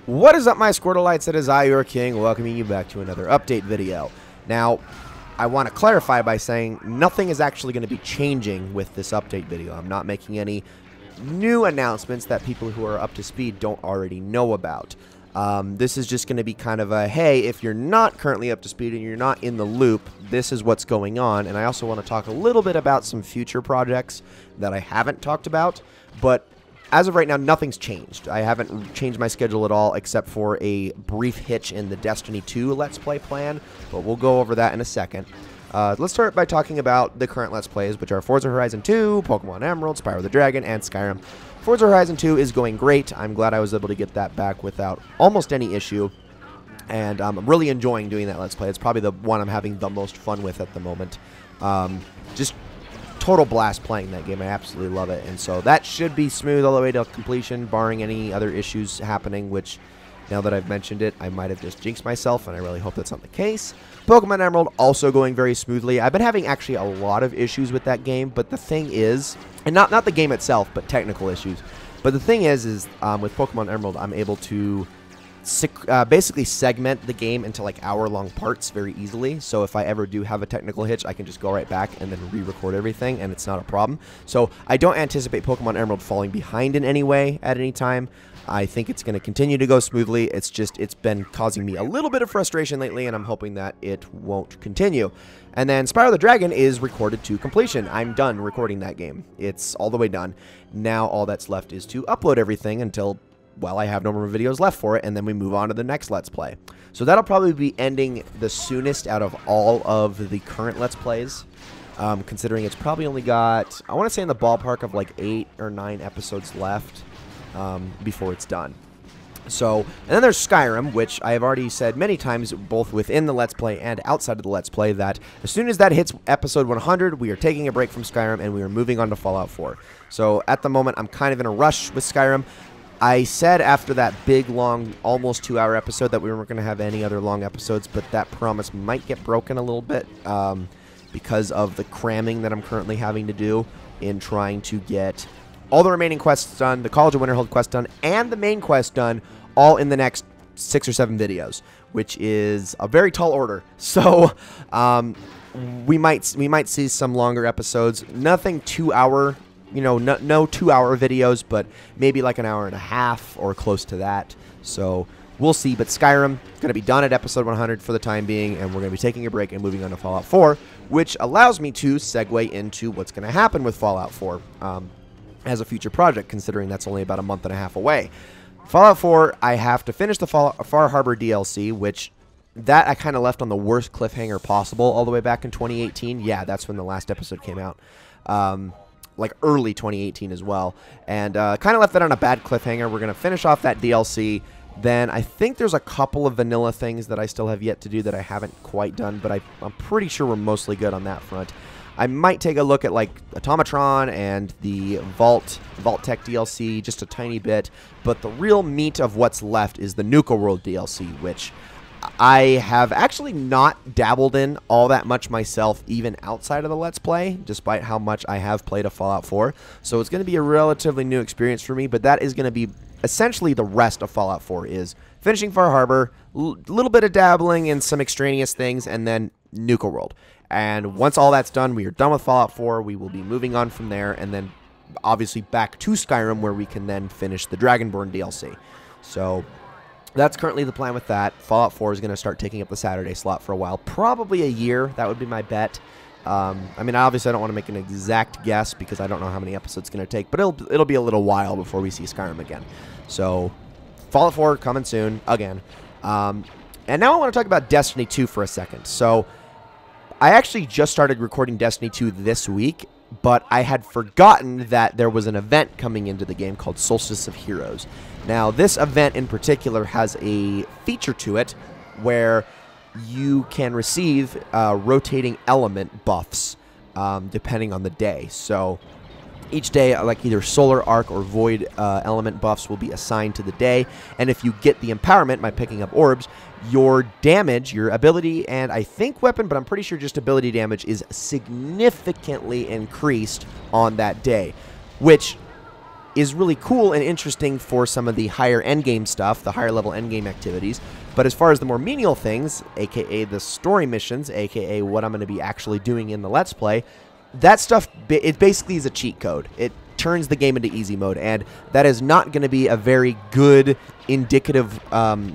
What is up, my Squirtleites? It is I, your king, welcoming you back to another update video. Now, I want to clarify by saying nothing is actually going to be changing with this update video. I'm not making any new announcements that people who are up to speed don't already know about. This is just going to be kind of a, hey, if you're not currently up to speed and you're not in the loop, this is what's going on. And I also want to talk a little bit about some future projects that I haven't talked about, but as of right now, nothing's changed. I haven't changed my schedule at all except for a brief hitch in the Destiny 2 Let's Play plan, but we'll go over that in a second. Let's start by talking about the current Let's Plays, which are Forza Horizon 2, Pokemon Emerald, Spyro the Dragon, and Skyrim. Forza Horizon 2 is going great. I'm glad I was able to get that back without almost any issue, and I'm really enjoying doing that Let's Play. It's probably the one I'm having the most fun with at the moment. Just total blast playing that game. I absolutely love it, and so that should be smooth all the way to completion, barring any other issues happening, which, now that I've mentioned it, I might have just jinxed myself, and I really hope that's not the case. Pokemon Emerald also going very smoothly. I've been having actually a lot of issues with that game, but the thing is, and not the game itself, but technical issues, but the thing is with Pokemon Emerald, I'm able to basically segment the game into like hour-long parts very easily. So if I ever do have a technical hitch, I can just go right back and then re-record everything, and it's not a problem. So I don't anticipate Pokemon Emerald falling behind in any way at any time. I think it's going to continue to go smoothly. It's been causing me a little bit of frustration lately, and I'm hoping that it won't continue. And then Spyro the Dragon is recorded to completion. I'm done recording that game. It's all the way done. Now all that's left is to upload everything until, well, I have no more videos left for it, and then we move on to the next Let's Play. So that'll probably be ending the soonest out of all of the current Let's Plays, considering it's probably only got, I want to say in the ballpark of like 8 or 9 episodes left before it's done. So, and then there's Skyrim, which I have already said many times, both within the Let's Play and outside of the Let's Play, that as soon as that hits episode 100, we are taking a break from Skyrim, and we are moving on to Fallout 4. So at the moment, I'm kind of in a rush with Skyrim. I said after that big, long, almost 2-hour episode that we weren't going to have any other long episodes, but that promise might get broken a little bit because of the cramming that I'm currently having to do in trying to get all the remaining quests done, the College of Winterhold quest done, and the main quest done, all in the next 6 or 7 videos, which is a very tall order. So we might see some longer episodes. Nothing 2-hour. You know, no 2-hour videos, but maybe like an hour and a half or close to that. So we'll see. But Skyrim is going to be done at episode 100 for the time being, and we're going to be taking a break and moving on to Fallout 4, which allows me to segue into what's going to happen with Fallout 4 as a future project, considering that's only about a month and a half away. Fallout 4, I have to finish the Far Harbor DLC, which that I kind of left on the worst cliffhanger possible all the way back in 2018. Yeah, that's when the last episode came out. Like early 2018 as well, and kind of left that on a bad cliffhanger. We're going to finish off that DLC. Then I think there's a couple of vanilla things that I still have yet to do that I haven't quite done, but I'm pretty sure we're mostly good on that front. I might take a look at like Automatron and the Vault Tech DLC just a tiny bit, but the real meat of what's left is the Nuka World DLC, which I have actually not dabbled in all that much myself, even outside of the Let's Play, despite how much I have played a Fallout 4. So it's going to be a relatively new experience for me, but that is going to be essentially the rest of Fallout 4 is finishing Far Harbor, a little bit of dabbling in some extraneous things, and then Nuka World. And once all that's done, we are done with Fallout 4. We will be moving on from there, and then obviously back to Skyrim, where we can then finish the Dragonborn DLC. So that's currently the plan with that. Fallout 4 is going to start taking up the Saturday slot for a while. Probably a year. That would be my bet. I mean, obviously, I don't want to make an exact guess because I don't know how many episodes it's going to take, but it'll be a little while before we see Skyrim again. So Fallout 4 coming soon, again. And now I want to talk about Destiny 2 for a second. So I actually just started recording Destiny 2 this week, but I had forgotten that there was an event coming into the game called Solstice of Heroes. Now, this event in particular has a feature to it where you can receive rotating element buffs depending on the day. So each day, like either Solar Arc or Void element buffs will be assigned to the day, and if you get the empowerment by picking up orbs, your damage, your ability, and I think weapon, but I'm pretty sure just ability damage is significantly increased on that day, which is really cool and interesting for some of the higher endgame stuff, the higher level endgame activities. But as far as the more menial things, aka the story missions, aka what I'm going to be actually doing in the Let's Play, that stuff, it basically is a cheat code. It turns the game into easy mode, and that is not going to be a very good indicative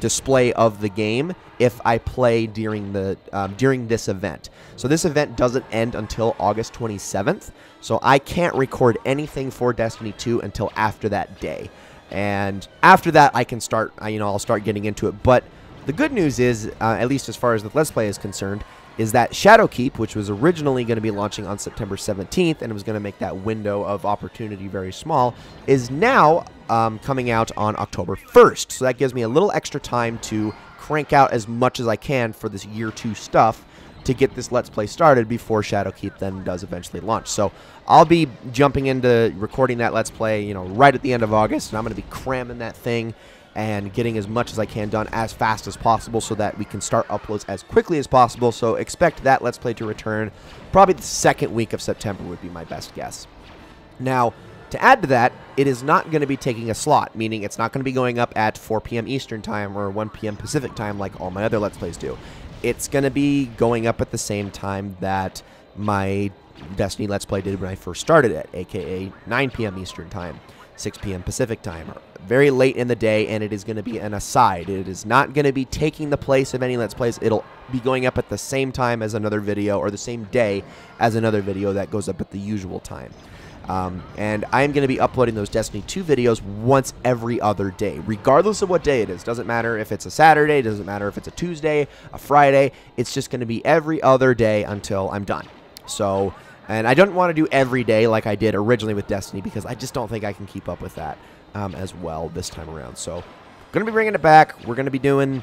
display of the game if I play during this event. So this event doesn't end until August 27th, so I can't record anything for Destiny 2 until after that day. And after that, I can start, I'll start getting into it. But the good news is, at least as far as the Let's Play is concerned, is that Shadowkeep, which was originally going to be launching on September 17th, and it was going to make that window of opportunity very small, is now coming out on October 1st. So that gives me a little extra time to crank out as much as I can for this Year 2 stuff to get this Let's Play started before Shadowkeep then does eventually launch. So I'll be jumping into recording that Let's Play, right at the end of August, and I'm going to be cramming that thing and getting as much as I can done as fast as possible so that we can start uploads as quickly as possible. So expect that Let's Play to return probably the second week of September would be my best guess. Now, to add to that, it is not going to be taking a slot, meaning it's not going to be going up at 4 p.m. Eastern Time or 1 p.m. Pacific Time like all my other Let's Plays do. It's going to be going up at the same time that my Destiny Let's Play did when I first started it, aka 9 p.m. Eastern Time, 6 p.m. Pacific Time, very late in the day, and it is going to be an aside. It is not going to be taking the place of any Let's Plays. It'll be going up at the same time as another video, or the same day as another video that goes up at the usual time. And I'm going to be uploading those Destiny 2 videos once every other day, regardless of what day it is. Doesn't matter if it's a Saturday, doesn't matter if it's a Tuesday, a Friday. It's just going to be every other day until I'm done. So, and I don't want to do every day like I did originally with Destiny because I just don't think I can keep up with that as well this time around. So, going to be bringing it back. We're going to be doing,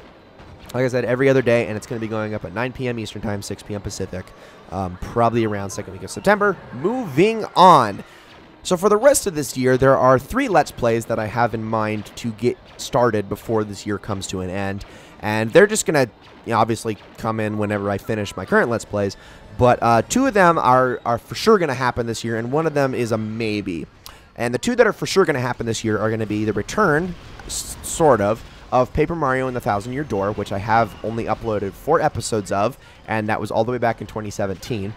like I said, every other day, and it's going to be going up at 9 p.m. Eastern Time, 6 p.m. Pacific, probably around second week of September. Moving on. So for the rest of this year, there are 3 Let's Plays that I have in mind to get started before this year comes to an end. And they're just going to obviously come in whenever I finish my current Let's Plays. But 2 of them are for sure going to happen this year, and one of them is a maybe. And the 2 that are for sure going to happen this year are going to be the return, sort of Paper Mario and the Thousand Year Door, which I have only uploaded 4 episodes of, and that was all the way back in 2017.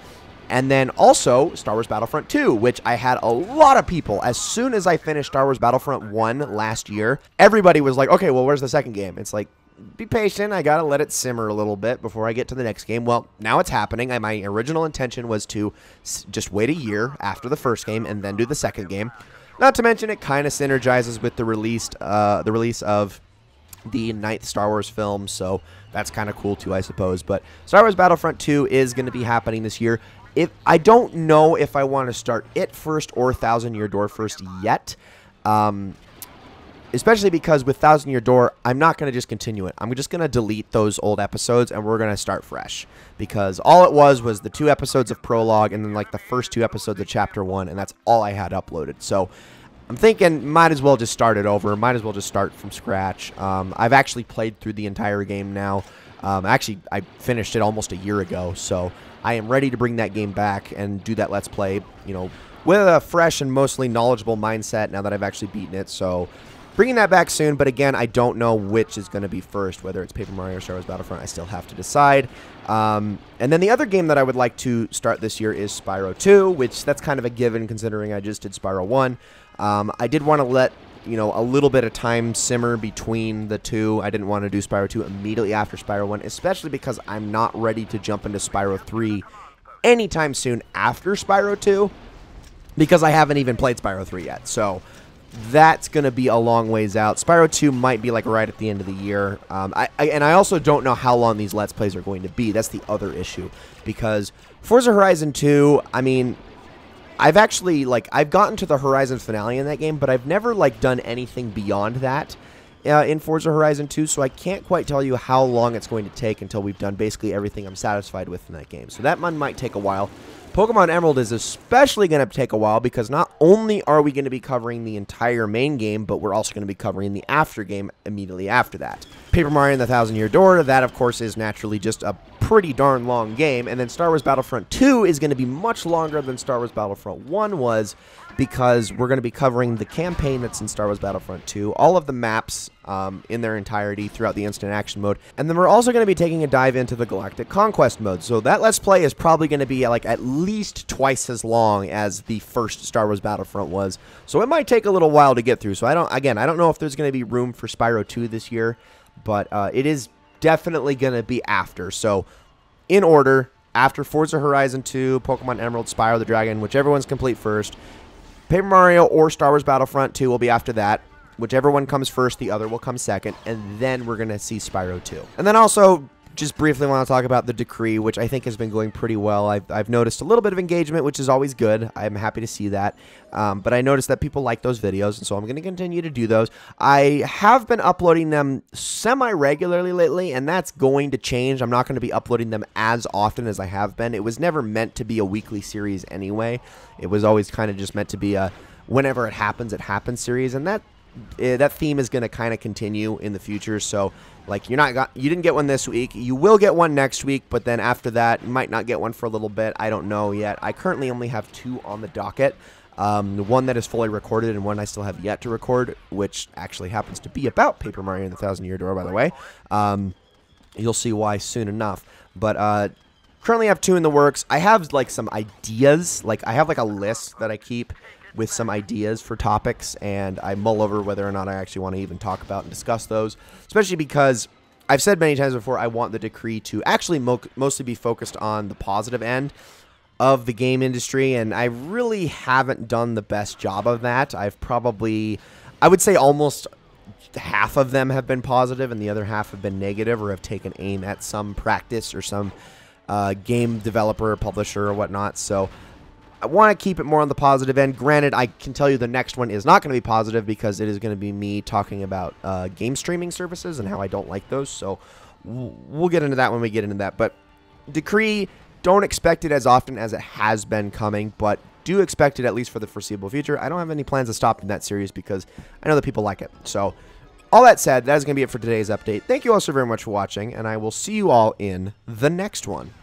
And then also Star Wars Battlefront 2, which I had a lot of people. As soon as I finished Star Wars Battlefront 1 last year, everybody was like, okay, well, where's the second game? It's like, be patient. I got to let it simmer a little bit before I get to the next game. Well, now it's happening. My original intention was to just wait a year after the first game and then do the second game. Not to mention it kind of synergizes with the release of the 9th Star Wars film, so that's kind of cool too, I suppose. But Star Wars Battlefront 2 is going to be happening this year. I don't know if I want to start it first or Thousand Year Door first yet. Especially because with Thousand Year Door, I'm not going to just continue it. I'm just going to delete those old episodes, and we're going to start fresh. Because all it was the 2 episodes of Prologue, and then like the first 2 episodes of Chapter 1, and that's all I had uploaded. So I'm thinking, might as well just start it over. Might as well just start from scratch. I've actually played through the entire game now. Actually, I finished it almost a year ago, so I am ready to bring that game back and do that Let's Play, with a fresh and mostly knowledgeable mindset now that I've actually beaten it. So bringing that back soon, but again, I don't know which is going to be first, whether it's Paper Mario or Star Wars Battlefront. I still have to decide. And then the other game that I would like to start this year is Spyro 2, which that's kind of a given considering I just did Spyro 1. I did want to let a little bit of time simmer between the 2. I didn't want to do Spyro 2 immediately after Spyro 1, especially because I'm not ready to jump into Spyro 3 anytime soon after Spyro 2, because I haven't even played Spyro 3 yet. So that's going to be a long ways out. Spyro 2 might be like right at the end of the year. And I also don't know how long these Let's Plays are going to be. That's the other issue, because Forza Horizon 2, I mean, I've actually, I've gotten to the Horizon finale in that game, but I've never, done anything beyond that in Forza Horizon 2, so I can't quite tell you how long it's going to take until we've done basically everything I'm satisfied with in that game. So that one might take a while. Pokemon Emerald is especially going to take a while, because not only are we going to be covering the entire main game, but we're also going to be covering the after game immediately after that. Paper Mario and the Thousand Year Door, that, of course, is naturally just a pretty darn long game. And then Star Wars Battlefront 2 is going to be much longer than Star Wars Battlefront 1 was, because we're going to be covering the campaign that's in Star Wars Battlefront 2, all of the maps in their entirety throughout the instant action mode, and then we're also going to be taking a dive into the Galactic Conquest mode. So that Let's Play is probably going to be like at least twice as long as the first Star Wars Battlefront was. So it might take a little while to get through. So I don't know if there's going to be room for Spyro 2 this year, but it is definitely going to be after. So in order, after Forza Horizon 2, Pokemon Emerald, Spyro the Dragon, whichever one's complete first, Paper Mario or Star Wars Battlefront 2 will be after that. Whichever one comes first, the other will come second, and then we're going to see Spyro 2. And then also, just briefly want to talk about the Decree, which I think has been going pretty well. I've noticed a little bit of engagement, which is always good. I'm happy to see that. But I noticed that people like those videos, and so I'm going to continue to do those. I have been uploading them semi-regularly lately, and that's going to change. I'm not going to be uploading them as often as I have been. It was never meant to be a weekly series anyway. It was always kind of just meant to be a whenever it happens series, and that theme is going to kind of continue in the future. So like you didn't get one this week, you will get one next week, but then after that you might not get one for a little bit. I don't know yet. I currently only have 2 on the docket, one that is fully recorded and one I still have yet to record, which actually happens to be about Paper Mario and the Thousand Year Door, by the way. You'll see why soon enough, but currently have 2 in the works. I have like some ideas, like I have like a list that I keep with some ideas for topics, and I mull over whether or not I actually want to even talk about and discuss those, especially because I've said many times before I want the Decree to actually mostly be focused on the positive end of the game industry, and I really haven't done the best job of that. I would say almost half of them have been positive and the other half have been negative, or have taken aim at some practice or some game developer or publisher or whatnot. So I want to keep it more on the positive end. Granted, I can tell you the next one is not going to be positive, because it is going to be me talking about game streaming services and how I don't like those. So we'll get into that when we get into that. But Decree, don't expect it as often as it has been coming, but do expect it at least for the foreseeable future. I don't have any plans to stop in that series because I know that people like it. So all that said, that is going to be it for today's update. Thank you all so very much for watching, and I will see you all in the next one.